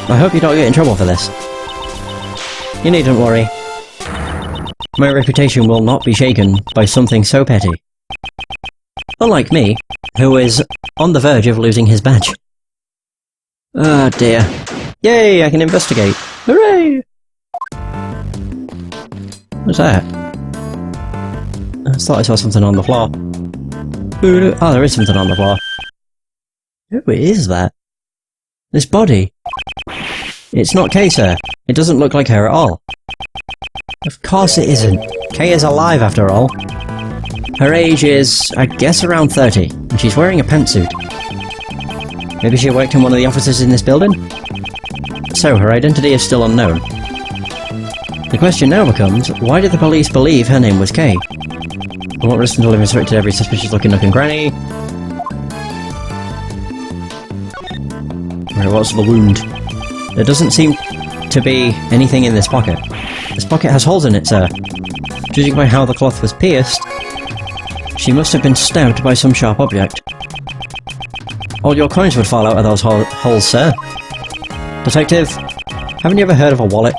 I hope you don't get in trouble for this. You needn't worry. My reputation will not be shaken by something so petty. Unlike me, who is on the verge of losing his badge. Oh dear. Yay, I can investigate. Hooray! What's that? I thought I saw something on the floor. Oh, there is something on the floor. Who is that? This body. It's not Kay, sir. It doesn't look like her at all. Of course it isn't. Kay is alive after all. Her age is, I guess, around 30, and she's wearing a pantsuit. Maybe she worked in one of the offices in this building? So, her identity is still unknown. The question now becomes, why did the police believe her name was Kay? I want Riston to live instructed every suspicious-looking nook and cranny. Right, what's the wound? There doesn't seem to be anything in this pocket. This pocket has holes in it, sir. Judging by how the cloth was pierced, she must have been stabbed by some sharp object. All your coins would fall out of those holes, sir. Detective, haven't you ever heard of a wallet?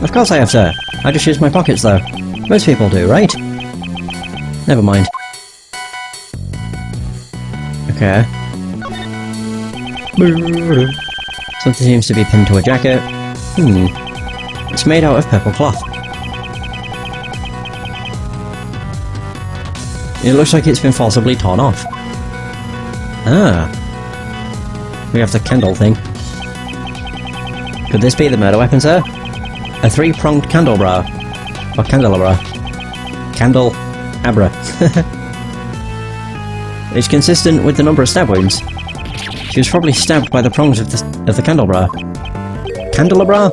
Of course I have, sir. I just use my pockets, though. Most people do, right? Never mind. Okay. Something seems to be pinned to a jacket. It's made out of purple cloth. It looks like it's been forcibly torn off. Ah. We have the candle thing. Could this be the murder weapon, sir? A three-pronged candelabra. Or candelabra. Candelabra. It's consistent with the number of stab wounds. She was probably stabbed by the prongs of the candelabra. Candelabra?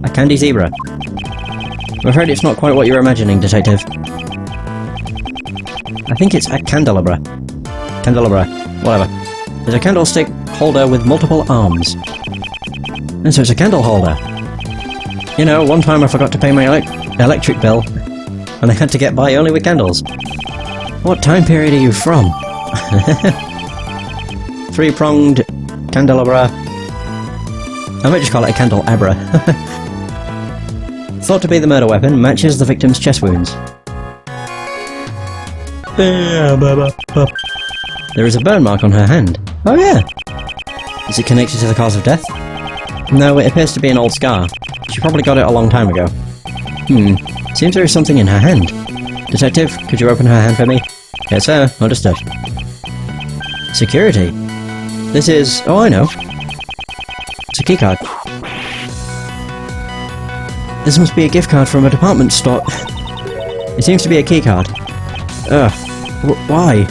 A candy zebra. I'm afraid it's not quite what you're imagining, Detective. I think it's a candelabra. Candelabra. Whatever. There's a candlestick holder with multiple arms. And so it's a candle holder. You know, one time I forgot to pay my electric bill, and I had to get by only with candles. What time period are you from? Three-pronged candelabra. I might just call it a candelabra. Thought to be the murder weapon, matches the victim's chest wounds. There is a burn mark on her hand. Oh yeah! Is it connected to the cause of death? No, it appears to be an old scar. She probably got it a long time ago. Seems there is something in her hand. Detective, could you open her hand for me? Yes, sir. Understood. Security. This is... oh, I know. It's a keycard. This must be a gift card from a department store. It seems to be a keycard. Ugh. Why?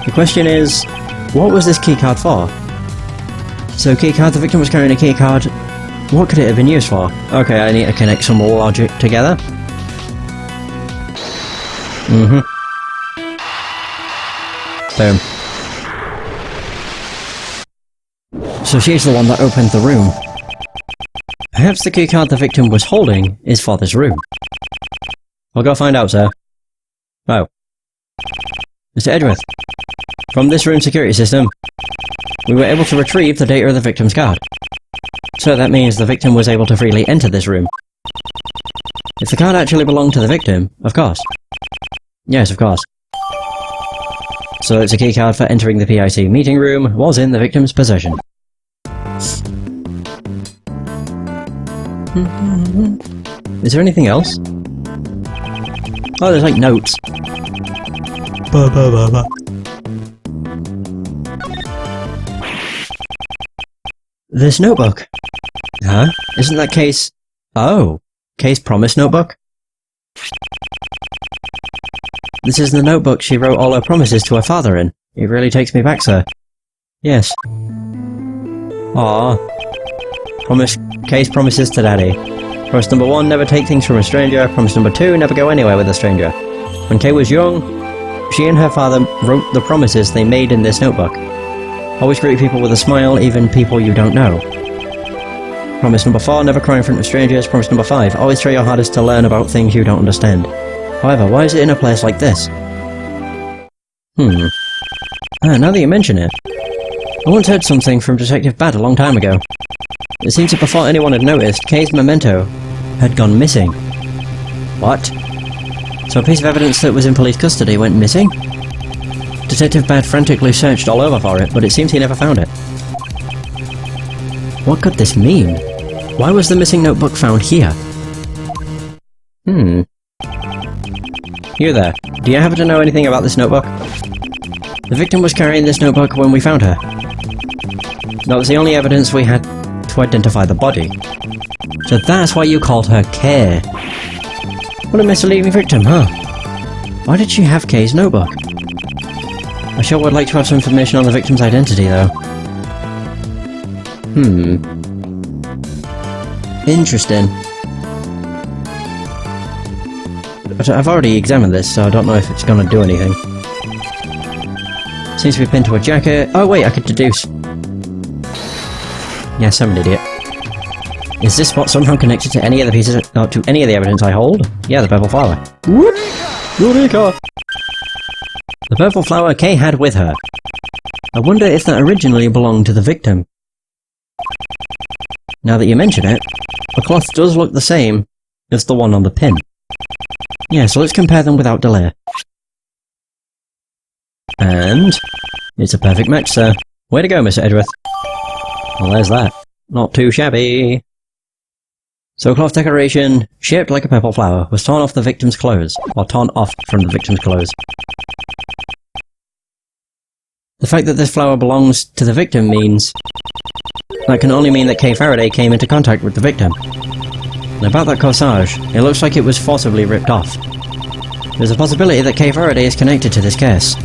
The question is, what was this keycard for? So keycard, the victim was carrying a keycard. What could it have been used for? Okay, I need to connect some logic together. Boom. So she's the one that opened the room. Perhaps the keycard the victim was holding is for this room. I'll go find out, sir. Oh. Mr. Edgeworth. From this room security system, we were able to retrieve the data of the victim's card. So that means the victim was able to freely enter this room. If the card actually belonged to the victim, of course. Yes, of course. So it's a keycard for entering the PIC meeting room, was in the victim's possession. Is there anything else? Oh, there's like notes. This notebook. Huh? Isn't that Kay's... oh. Kay's promise notebook? This is the notebook she wrote all her promises to her father in. It really takes me back, sir. Yes. Aww. Kay's promises to Daddy. Promise number 1, never take things from a stranger. Promise number 2, never go anywhere with a stranger. When Kay was young, she and her father wrote the promises they made in this notebook. Always greet people with a smile, even people you don't know. Promise number 4, never cry in front of strangers. Promise number 5, always try your hardest to learn about things you don't understand. However, why is it in a place like this? Now that you mention it, I once heard something from Detective Bad a long time ago. It seems that before anyone had noticed, Kay's memento had gone missing. What? So a piece of evidence that was in police custody went missing? Detective Bad frantically searched all over for it, but it seems he never found it. What could this mean? Why was the missing notebook found here? You there. Do you happen to know anything about this notebook? The victim was carrying this notebook when we found her. That was the only evidence we had to identify the body. So that's why you called her Kay. What a misleading victim, huh? Why did she have Kay's notebook? I sure would like to have some information on the victim's identity, though. Interesting. But I've already examined this, so I don't know if it's gonna do anything. Seems to be pinned to a jacket. Oh wait, I could deduce. Yes, I'm an idiot. Is this spot somehow connected to any of the pieces, to any of the evidence I hold? Yeah, the purple flower. Whoop! Eureka! The purple flower Kay had with her. I wonder if that originally belonged to the victim. Now that you mention it, the cloth does look the same as the one on the pin. Yeah, so let's compare them without delay. And it's a perfect match, sir. Way to go, Mr. Edgeworth. Well, there's that. Not too shabby. So cloth decoration, shaped like a purple flower, was torn off the victim's clothes, or torn off from the victim's clothes. The fact that this flower belongs to the victim means... that can only mean that Kay Faraday came into contact with the victim. And about that corsage, it looks like it was forcibly ripped off. There's a possibility that Kay Faraday is connected to this case,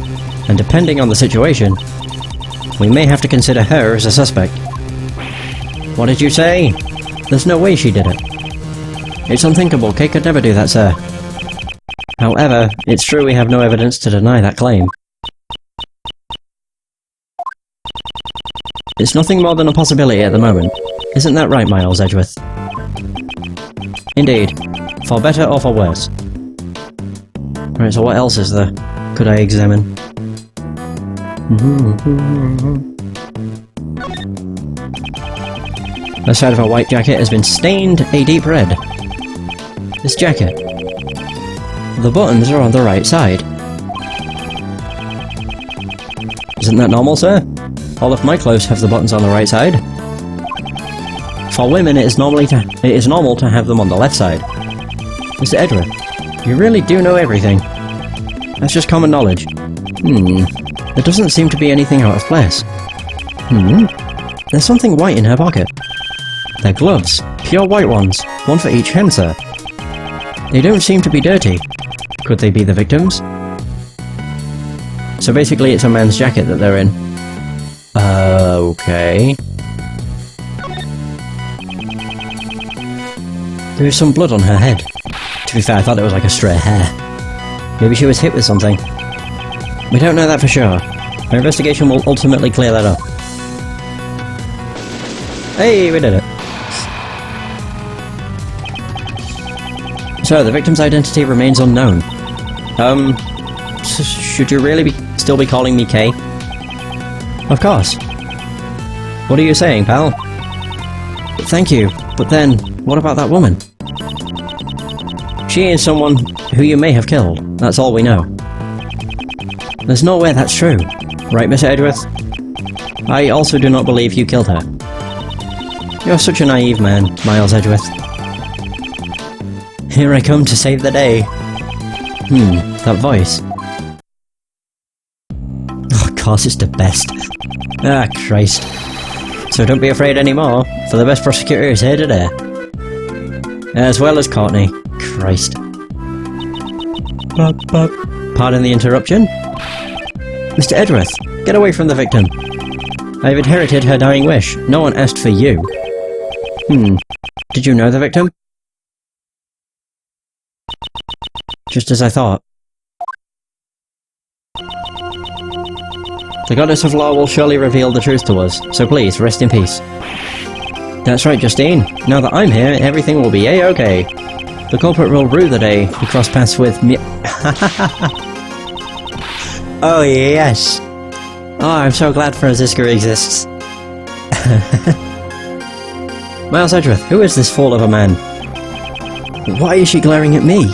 and depending on the situation, we may have to consider her as a suspect. What did you say? There's no way she did it. It's unthinkable, Kay could never do that, sir. However, it's true we have no evidence to deny that claim. It's nothing more than a possibility at the moment. Isn't that right, Miles Edgeworth? Indeed. For better or for worse. Right, so what else is there? Could I examine? The side of her white jacket has been stained a deep red. This jacket. The buttons are on the right side. Isn't that normal, sir? All of my clothes have the buttons on the right side. For women, it is normal to have them on the left side. Mr. Edgeworth, you really do know everything. That's just common knowledge. There doesn't seem to be anything out of place. There's something white in her pocket. They're gloves. Pure white ones. One for each hand, sir. They don't seem to be dirty. Could they be the victims? So basically it's a man's jacket that they're in. Okay. There is some blood on her head. To be fair, I thought it was like a stray hair. Maybe she was hit with something. We don't know that for sure. Our investigation will ultimately clear that up. Hey, we did it. So, the victim's identity remains unknown. Should you really still be calling me Kay? Of course. What are you saying, pal? Thank you, but then, what about that woman? She is someone who you may have killed, that's all we know. There's no way that's true. Right, Mr. Edgeworth? I also do not believe you killed her. You're such a naive man, Miles Edgeworth. Here I come to save the day. That voice. Oh, of course it's the best. Ah, Christ. So don't be afraid anymore, for the best prosecutor is here today. As well as Courtney. Christ. Pardon the interruption? Mr. Edgeworth, get away from the victim. I've inherited her dying wish. No one asked for you. Did you know the victim? Just as I thought. The goddess of law will surely reveal the truth to us, so please, rest in peace. That's right, Justine. Now that I'm here, everything will be a-okay. The culprit will rue the day he crossed paths with me. Oh, yes. Oh, I'm so glad Franziska exists. Miles Edgeworth, who is this fool of a man? Why is she glaring at me?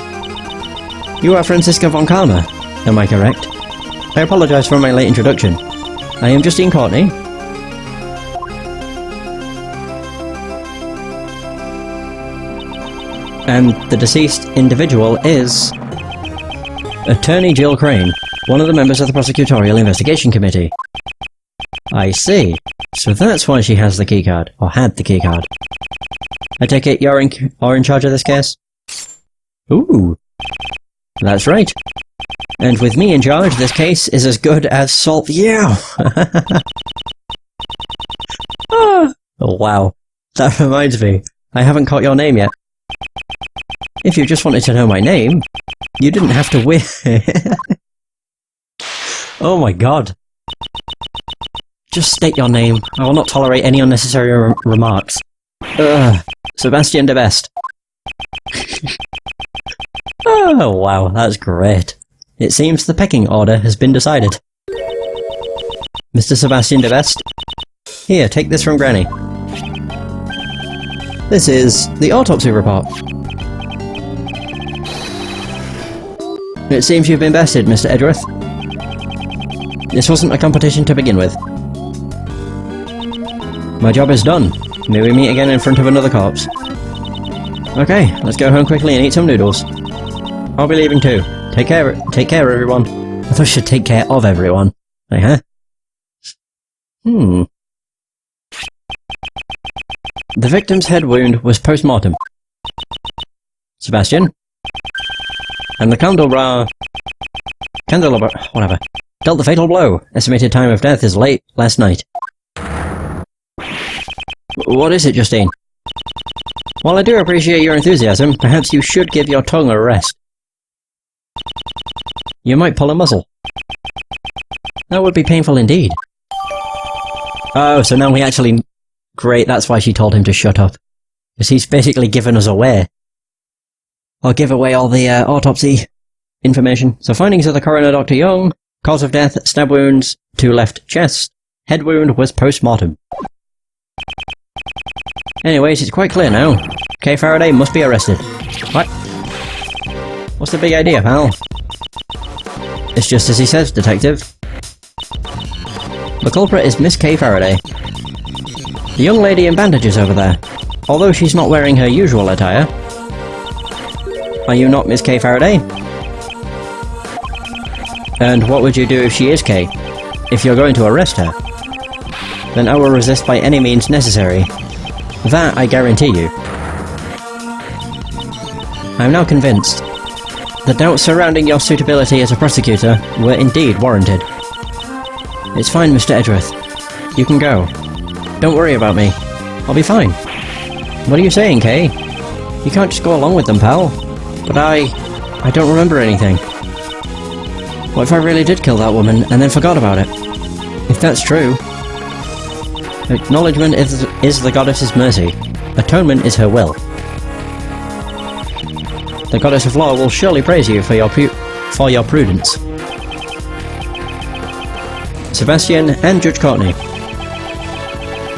You are Franziska von Karma, am I correct? I apologise for my late introduction. I am Justine Courtney. And the deceased individual is... Attorney Jill Crane, one of the members of the Prosecutorial Investigation Committee. I see. So that's why she has the keycard, or had the keycard. I take it you're in charge of this case? Ooh. That's right. And with me in charge, this case is as good as solved. Yeah! Oh, wow. That reminds me. I haven't caught your name yet. If you just wanted to know my name, you didn't have to win. Oh my god. Just state your name. I will not tolerate any unnecessary remarks. Sebastian de Best. Oh wow, that's great. It seems the pecking order has been decided. Mr. Sebastian de Best? Here, take this from Granny. This is the autopsy report. It seems you've been bested, Mr. Edgeworth. This wasn't a competition to begin with. My job is done. May we meet again in front of another corpse? Okay, let's go home quickly and eat some noodles. I'll be leaving too. Take care, everyone. I thought I should take care of everyone. Huh? The victim's head wound was post-mortem. Sebastian? And the candelabra, whatever, dealt the fatal blow. Estimated time of death is late last night. What is it, Justine? While I do appreciate your enthusiasm, perhaps you should give your tongue a rest. You might pull a muscle. That would be painful indeed. Oh, so now we actually... Great, that's why she told him to shut up. Because he's basically given us away. I'll give away all the autopsy information. So findings of the coroner, Dr. Young. Cause of death, stab wounds to left chest. Head wound was post-mortem. Anyways, it's quite clear now. Kay Faraday must be arrested. What? What's the big idea, pal? It's just as he says, detective. The culprit is Miss Kay Faraday. The young lady in bandages over there. Although she's not wearing her usual attire. Are you not Miss Kay Faraday? And what would you do if she is Kay? If you're going to arrest her? Then I will resist by any means necessary. That I guarantee you. I am now convinced. The doubts surrounding your suitability as a prosecutor were indeed warranted. It's fine, Mr. Edgeworth. You can go. Don't worry about me. I'll be fine. What are you saying, Kay? You can't just go along with them, pal. But I don't remember anything. What if I really did kill that woman and then forgot about it? If that's true... Acknowledgement is the goddess's mercy. Atonement is her will. The goddess of law will surely praise you for your prudence. Sebastian and Judge Courtney.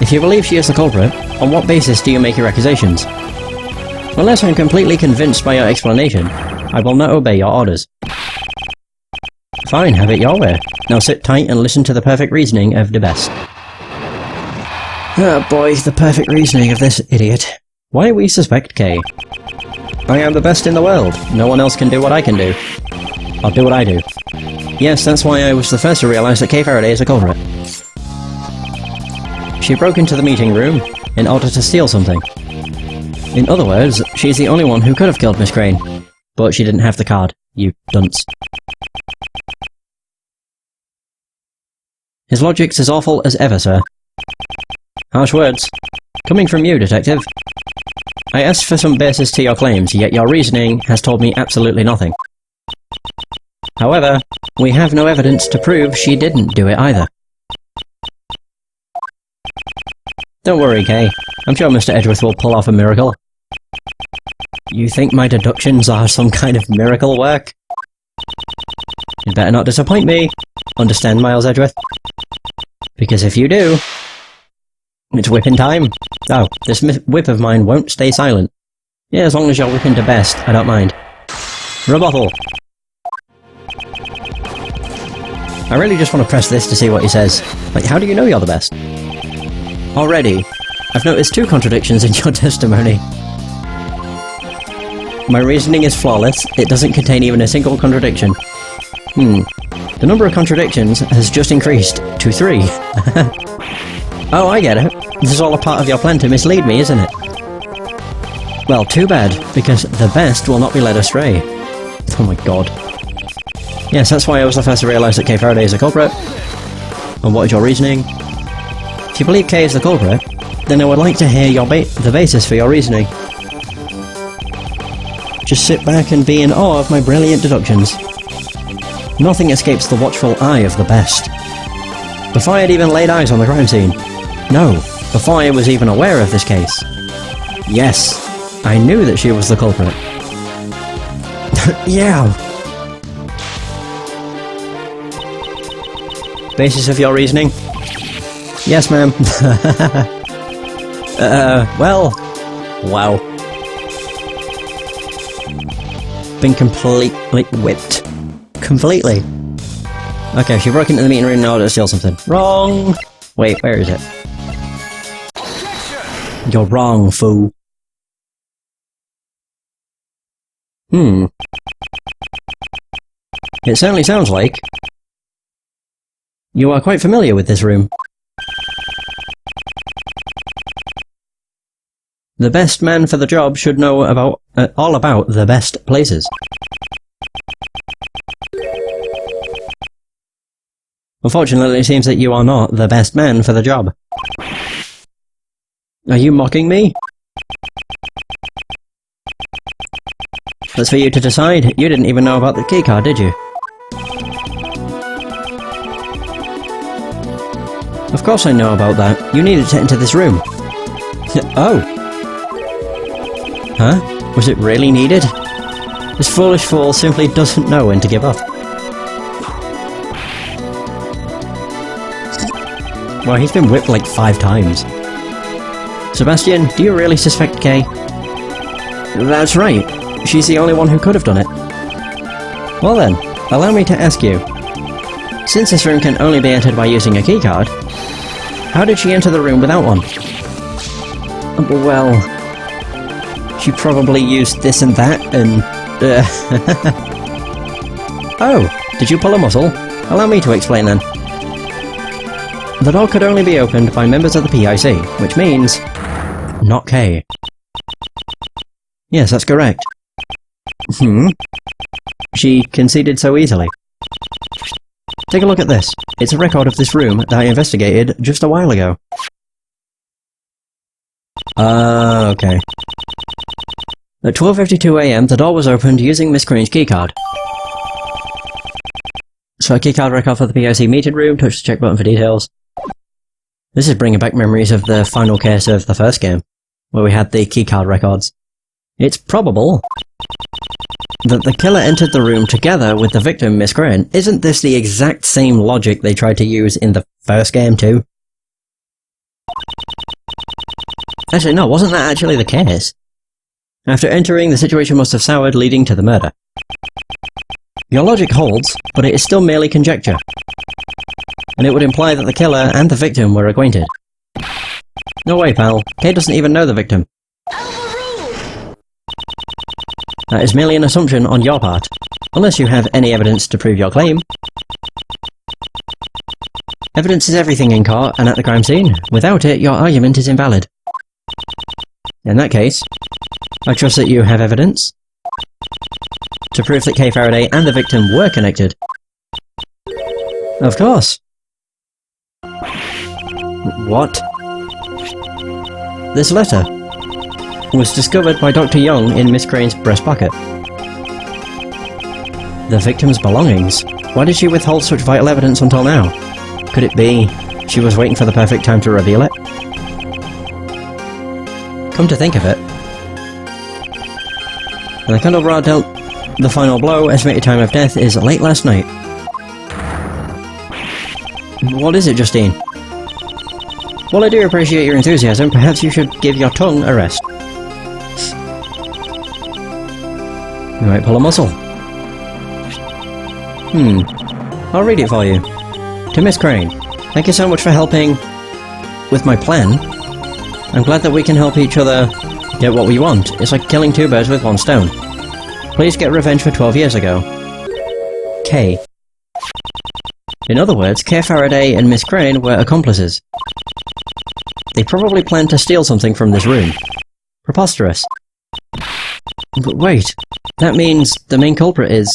If you believe she is the culprit, on what basis do you make your accusations? Unless I'm completely convinced by your explanation, I will not obey your orders. Fine, have it your way. Now sit tight and listen to the perfect reasoning of the best. Oh boy, the perfect reasoning of this idiot. Why we suspect Kay. I am the best in the world. No one else can do what I can do. I'll do what I do. Yes, that's why I was the first to realise that Kay Faraday is a culprit. She broke into the meeting room in order to steal something. In other words, she's the only one who could have killed Miss Crane. But she didn't have the card, you dunce. His logic's as awful as ever, sir. Harsh words. Coming from you, detective. I asked for some basis to your claims, yet your reasoning has told me absolutely nothing. However, we have no evidence to prove she didn't do it either. Don't worry, Kay. I'm sure Mr. Edgeworth will pull off a miracle. You think my deductions are some kind of miracle work? You better not disappoint me. Understand, Miles Edgeworth? Because if you do, it's whipping time. Oh, this whip of mine won't stay silent. Yeah, as long as you're whipping to best, I don't mind. Rebuttal. I really just want to press this to see what he says. Like, how do you know you're the best? Already, I've noticed 2 contradictions in your testimony. My reasoning is flawless, it doesn't contain even a single contradiction. The number of contradictions has just increased to 3. Oh, I get it. This is all a part of your plan to mislead me, isn't it? Well, too bad, because the best will not be led astray. Oh my god. Yes, that's why I was the first to realise that Kay Faraday is a culprit. And what is your reasoning? If you believe Kay is the culprit, then I would like to hear the basis for your reasoning. Just sit back and be in awe of my brilliant deductions. Nothing escapes the watchful eye of the best. Before I had even laid eyes on the crime scene. No, before I was even aware of this case. Yes, I knew that she was the culprit. Yeah! Basis of your reasoning? Yes, ma'am. Well... Wow. Been completely whipped. Completely. Okay, she broke into the meeting room in order to steal something. Wrong! Wait, where is it? You're wrong, fool. It certainly sounds like you are quite familiar with this room. The best man for the job should know about all about the best places. Unfortunately, it seems that you are not the best man for the job. Are you mocking me? That's for you to decide. You didn't even know about the keycard, did you? Of course I know about that. You needed to enter this room. Oh. Huh? Was it really needed? This foolish fool simply doesn't know when to give up. Well, he's been whipped like 5 times. Sebastian, do you really suspect Kay? That's right. She's the only one who could have done it. Well then, allow me to ask you. Since this room can only be entered by using a keycard, how did she enter the room without one? Well... she probably used this and that, and... Oh, did you pull a muscle? Allow me to explain then. The door could only be opened by members of the PIC, which means... not Kay. Yes, that's correct. She conceded so easily. Take a look at this. It's a record of this room that I investigated just a while ago. Okay. At 12:52 AM, the door was opened using Miss Crane's keycard. So a keycard record for the PIC meeting room, touch the check button for details. This is bringing back memories of the final case of the first game, where we had the keycard records. It's probable that the killer entered the room together with the victim, Miss Crane. Isn't this the exact same logic they tried to use in the first game too? Actually, no, wasn't that actually the case? After entering, the situation must have soured, leading to the murder. Your logic holds, but it is still merely conjecture. And it would imply that the killer and the victim were acquainted. No way, pal. Kay doesn't even know the victim. That is merely an assumption on your part, unless you have any evidence to prove your claim. Evidence is everything in court and at the crime scene. Without it, your argument is invalid. In that case, I trust that you have evidence to prove that Kay Faraday and the victim were connected. Of course. What? This letter was discovered by Dr. Young in Miss Crane's breast pocket. The victim's belongings. Why did she withhold such vital evidence until now? Could it be she was waiting for the perfect time to reveal it? Come to think of it, and the candle rod dealt the final blow. Estimated time of death is late last night. What is it, Justine? While I do appreciate your enthusiasm, perhaps you should give your tongue a rest. You might pull a muscle. I'll read it for you. To Miss Crane, thank you so much for helping with my plan. I'm glad that we can help each other get what we want. It's like killing two birds with one stone. Please get revenge for 12 years ago. Kay. In other words, Kay Faraday and Miss Crane were accomplices. They probably planned to steal something from this room. Preposterous. But wait, that means the main culprit is...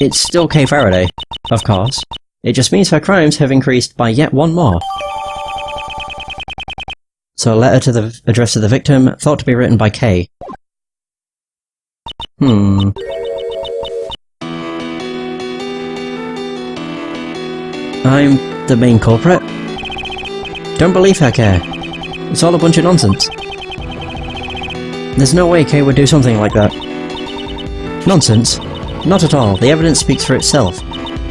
It's still Kay Faraday, of course. It just means her crimes have increased by yet one more. So a letter addressed to the victim, thought to be written by Kay. I'm the main culprit? Don't believe her, Kay. It's all a bunch of nonsense. There's no way Kay would do something like that. Nonsense? Not at all. The evidence speaks for itself.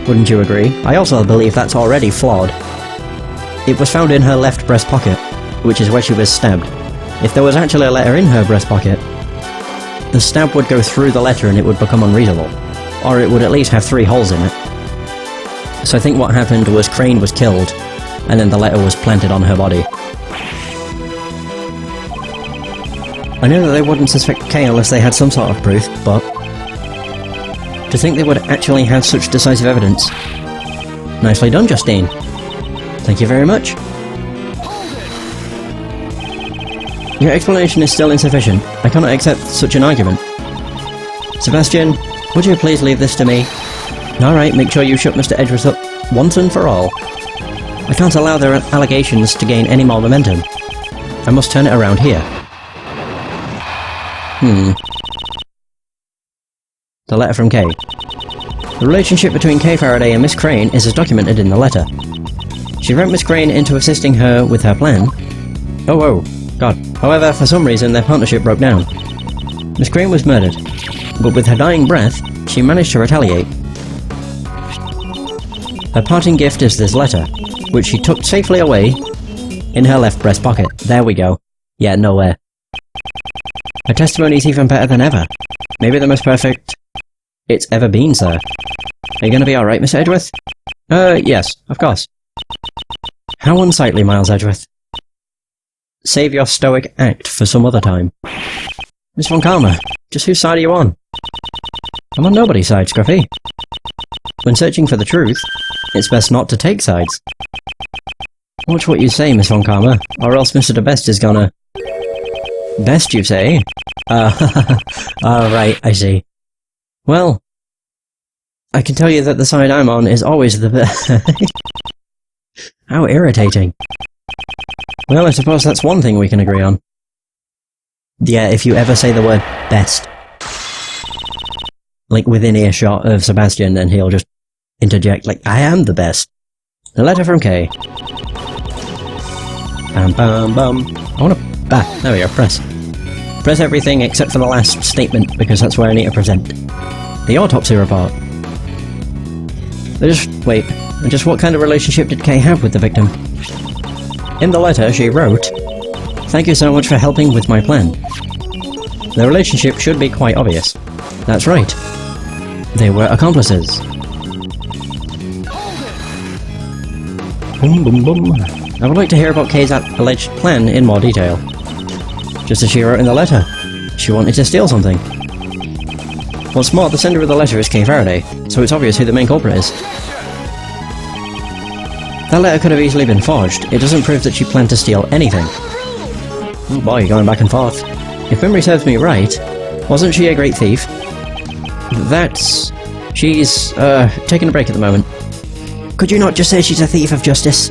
Wouldn't you agree? I also believe that's already flawed. It was found in her left breast pocket, which is where she was stabbed. If there was actually a letter in her breast pocket, the stab would go through the letter and it would become unreadable. Or it would at least have 3 holes in it. So I think what happened was Crane was killed, and then the letter was planted on her body. I know that they wouldn't suspect Kay unless they had some sort of proof, but... to think they would actually have such decisive evidence. Nicely done, Justine. Thank you very much. Your explanation is still insufficient. I cannot accept such an argument. Sebastian, would you please leave this to me? Alright, make sure you shut Mr. Edgeworth up once and for all. I can't allow their allegations to gain any more momentum. I must turn it around here. The letter from Kay. The relationship between Kay Faraday and Miss Crane is as documented in the letter. She roped Miss Crane into assisting her with her plan. Oh, God. However, for some reason, their partnership broke down. Miss Crane was murdered, but with her dying breath, she managed to retaliate. Her parting gift is this letter, which she tucked safely away in her left breast pocket. There we go. Yeah, nowhere. Her testimony is even better than ever. Maybe the most perfect it's ever been, sir. Are you gonna be alright, Mr. Edgeworth? Yes, of course. How unsightly, Miles Edgeworth. Save your stoic act for some other time. Miss Von Karma, just whose side are you on? I'm on nobody's side, Scruffy. When searching for the truth, it's best not to take sides. Watch what you say, Miss Von Karma, or else Mr. De Best is gonna... Best, you say? Right, I see. Well, I can tell you that the side I'm on is always the best. How irritating. Well, I suppose that's one thing we can agree on. Yeah, if you ever say the word best, like within earshot of Sebastian, then he'll just interject like, I am the best. The letter from Kay. Bam bam bam. I wanna... there we go, press. Press everything except for the last statement, because that's where I need to present. The autopsy report. Just what kind of relationship did Kay have with the victim? In the letter, she wrote, "Thank you so much for helping with my plan." The relationship should be quite obvious. That's right. They were accomplices. Boom boom boom. I would like to hear about Kay's alleged plan in more detail. Just as she wrote in the letter, she wanted to steal something. What's more, the sender of the letter is Kay Faraday, so it's obvious who the main culprit is. That letter could have easily been forged. It doesn't prove that she planned to steal anything. Oh boy, going back and forth. If memory serves me right, wasn't she a great thief? She's, taking a break at the moment. Could you not just say she's a thief of justice?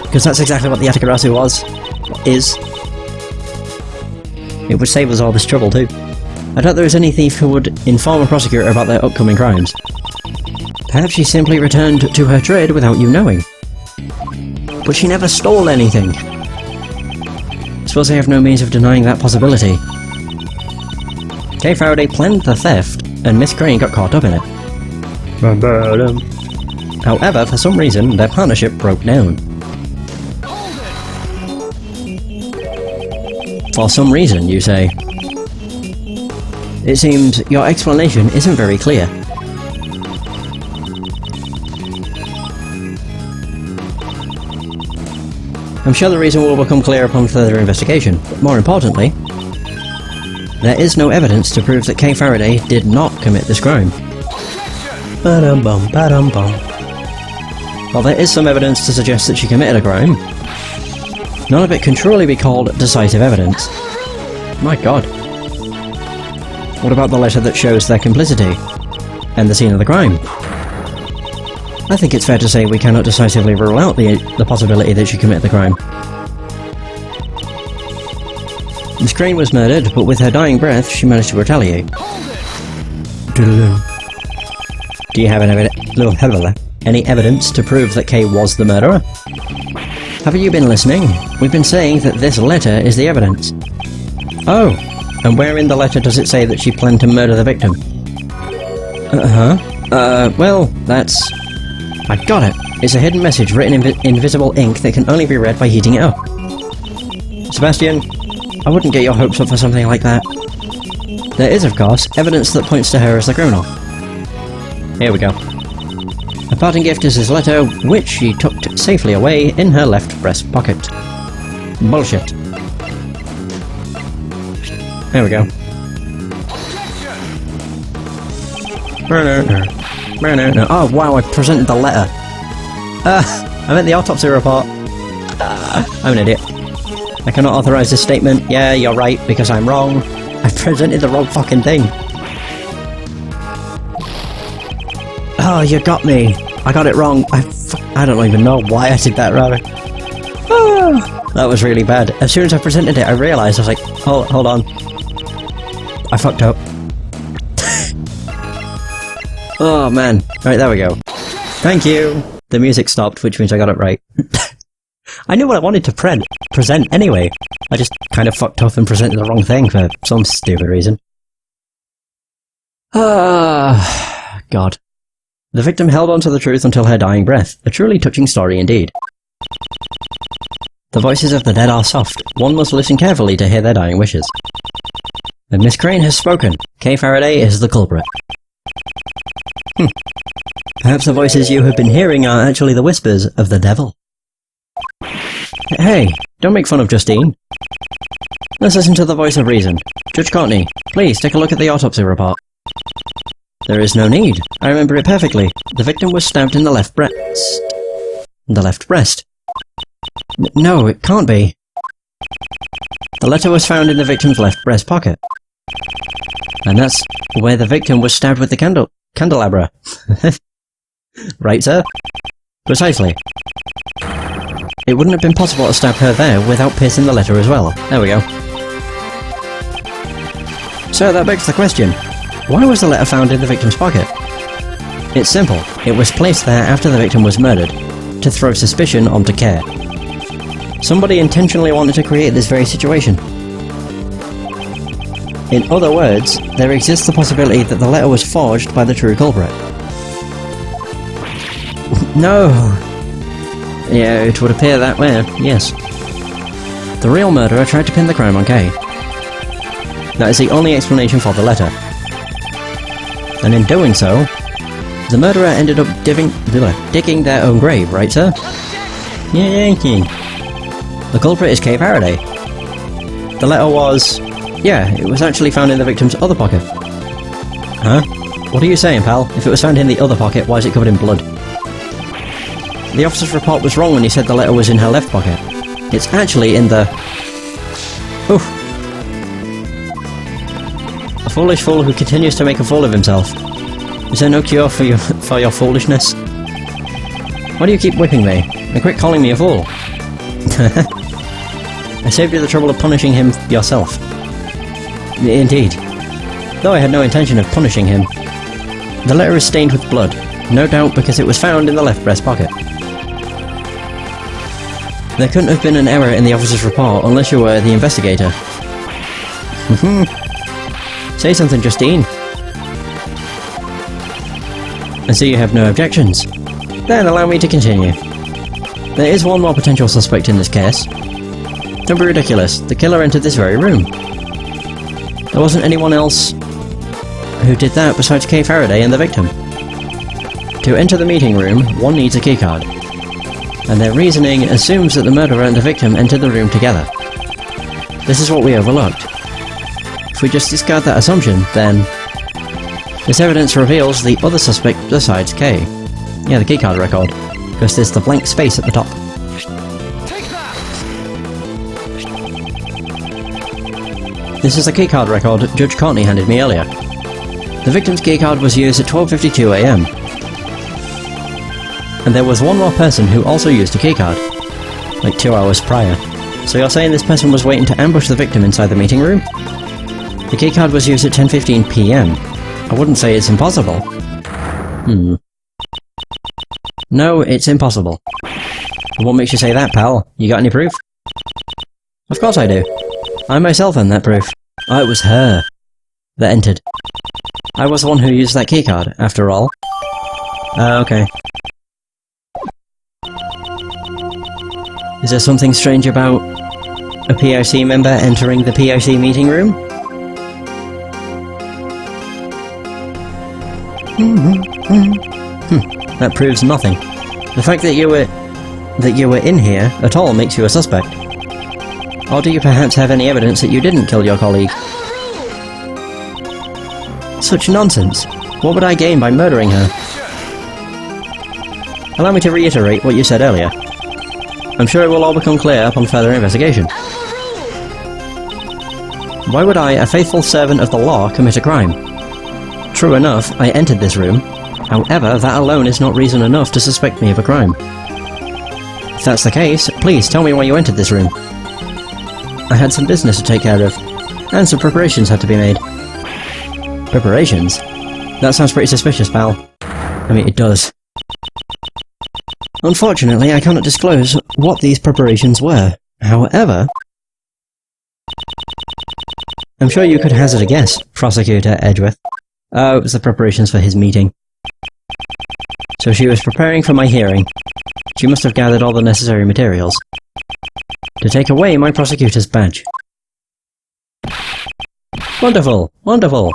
Because that's exactly what the Atakarasu is. It would save us all this trouble too. I doubt there is any thief who would inform a prosecutor about their upcoming crimes. Perhaps she simply returned to her trade without you knowing. But she never stole anything. Suppose I have no means of denying that possibility. Kay Faraday planned the theft, and Miss Crane got caught up in it. However, for some reason, their partnership broke down. For some reason, you say. It seems your explanation isn't very clear. I'm sure the reason will become clear upon further investigation, but more importantly, there is no evidence to prove that Kay Faraday did not commit this crime. Ba-dum-bum, ba-dum-bum. While there is some evidence to suggest that she committed a crime, none of it can truly be called decisive evidence. My god. What about the letter that shows their complicity? And the scene of the crime? I think it's fair to say we cannot decisively rule out the possibility that she committed the crime. Miss Crane was murdered, but with her dying breath, she managed to retaliate. Do you have any evidence to prove that Kay was the murderer? Have you been listening? We've been saying that this letter is the evidence. Oh, and where in the letter does it say that she planned to murder the victim? Well, that's... I got it! It's a hidden message written in invisible ink that can only be read by heating it up. Sebastian, I wouldn't get your hopes up for something like that. There is, of course, evidence that points to her as the criminal. Here we go. A parting gift is his letter, which she tucked safely away in her left breast pocket. Bullshit. There we go. Oh wow, I presented the letter. I meant the autopsy report. I'm an idiot. I cannot authorize this statement. Yeah, you're right, because I'm wrong. I presented the wrong fucking thing. Oh, you got me. I got it wrong. I don't even know why I did that, rather. Oh, that was really bad. As soon as I presented it, I realised, I was like, hold on. I fucked up. Oh man. Right, there we go. Thank you! The music stopped, which means I got it right. I knew what I wanted to present anyway. I just kind of fucked up and presented the wrong thing for some stupid reason. God. The victim held on to the truth until her dying breath. A truly touching story indeed. The voices of the dead are soft. One must listen carefully to hear their dying wishes. And Miss Crane has spoken. Kay Faraday is the culprit. Perhaps the voices you have been hearing are actually the whispers of the devil. Hey, don't make fun of Justine. Let's listen to the voice of reason. Judge Courtney, please take a look at the autopsy report. There is no need. I remember it perfectly. The victim was stabbed in the left breast. The left breast. No, it can't be. The letter was found in the victim's left breast pocket. And that's where the victim was stabbed with the candelabra. Right, sir? Precisely. It wouldn't have been possible to stab her there without piercing the letter as well. There we go. So that begs the question. Why was the letter found in the victim's pocket? It's simple. It was placed there after the victim was murdered, to throw suspicion onto Kay. Somebody intentionally wanted to create this very situation. In other words, there exists the possibility that the letter was forged by the true culprit. No! Yeah, it would appear that way, yes. The real murderer tried to pin the crime on Kay. That is the only explanation for the letter. And in doing so, the murderer ended up digging their own grave, right, sir? Yeah. The culprit is Kay Faraday. The letter was... yeah, it was actually found in the victim's other pocket. Huh? What are you saying, pal? If it was found in the other pocket, why is it covered in blood? The officer's report was wrong when he said the letter was in her left pocket. It's actually in the... Oof. A foolish fool who continues to make a fool of himself. Is there no cure for your foolishness? Why do you keep whipping me? And quit calling me a fool. I saved you the trouble of punishing him yourself. Indeed. Though I had no intention of punishing him. The letter is stained with blood, no doubt because it was found in the left breast pocket. There couldn't have been an error in the officer's report unless you were the investigator. Say something, Justine. And so you have no objections. Then allow me to continue. There is one more potential suspect in this case. Don't be ridiculous, the killer entered this very room. There wasn't anyone else who did that besides Kay Faraday and the victim. To enter the meeting room, one needs a keycard. And their reasoning assumes that the murderer and the victim entered the room together. This is what we overlooked. If we just discard that assumption, then this evidence reveals the other suspect besides Kay. Yeah, the keycard record, because there's the blank space at the top. This is the keycard record Judge Courtney handed me earlier. The victim's keycard was used at 12:52 AM. And there was one more person who also used a keycard, like 2 hours prior. So you're saying this person was waiting to ambush the victim inside the meeting room? The keycard was used at 10:15 PM. I wouldn't say it's impossible. No, it's impossible. And what makes you say that, pal? You got any proof? Of course I do. I myself am that proof. Oh, it was her that entered. I was the one who used that keycard, after all. Okay. Is there something strange about a POC member entering the POC meeting room? That proves nothing. The fact that you were in here at all makes you a suspect. Or do you perhaps have any evidence that you didn't kill your colleague? Such nonsense. What would I gain by murdering her? Allow me to reiterate what you said earlier. I'm sure it will all become clear upon further investigation. Why would I, a faithful servant of the law, commit a crime? True enough, I entered this room. However, that alone is not reason enough to suspect me of a crime. If that's the case, please tell me why you entered this room. I had some business to take care of, and some preparations had to be made. Preparations? That sounds pretty suspicious, pal. I mean, it does. Unfortunately, I cannot disclose what these preparations were. However, I'm sure you could hazard a guess, Prosecutor Edgeworth. Oh, it was the preparations for his meeting. So she was preparing for my hearing. She must have gathered all the necessary materials to take away my prosecutor's badge. Wonderful! Wonderful!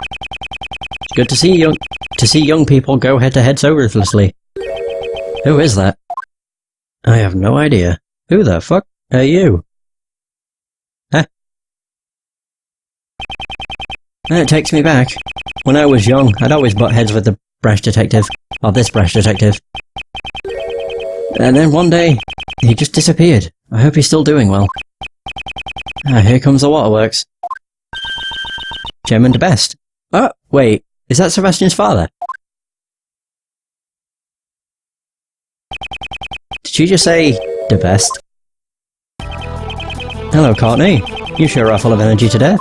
Good to see young people go head-to-head so ruthlessly. Who is that? I have no idea. Who the fuck are you? Huh? That takes me back. When I was young, I'd always butt heads with the brash detective. Or this brash detective. And then one day, he just disappeared. I hope he's still doing well. Ah, here comes the waterworks. Chairman de Best. Oh, wait. Is that Sebastian's father? Did she just say de Best? Hello, Courtney. You sure are full of energy today.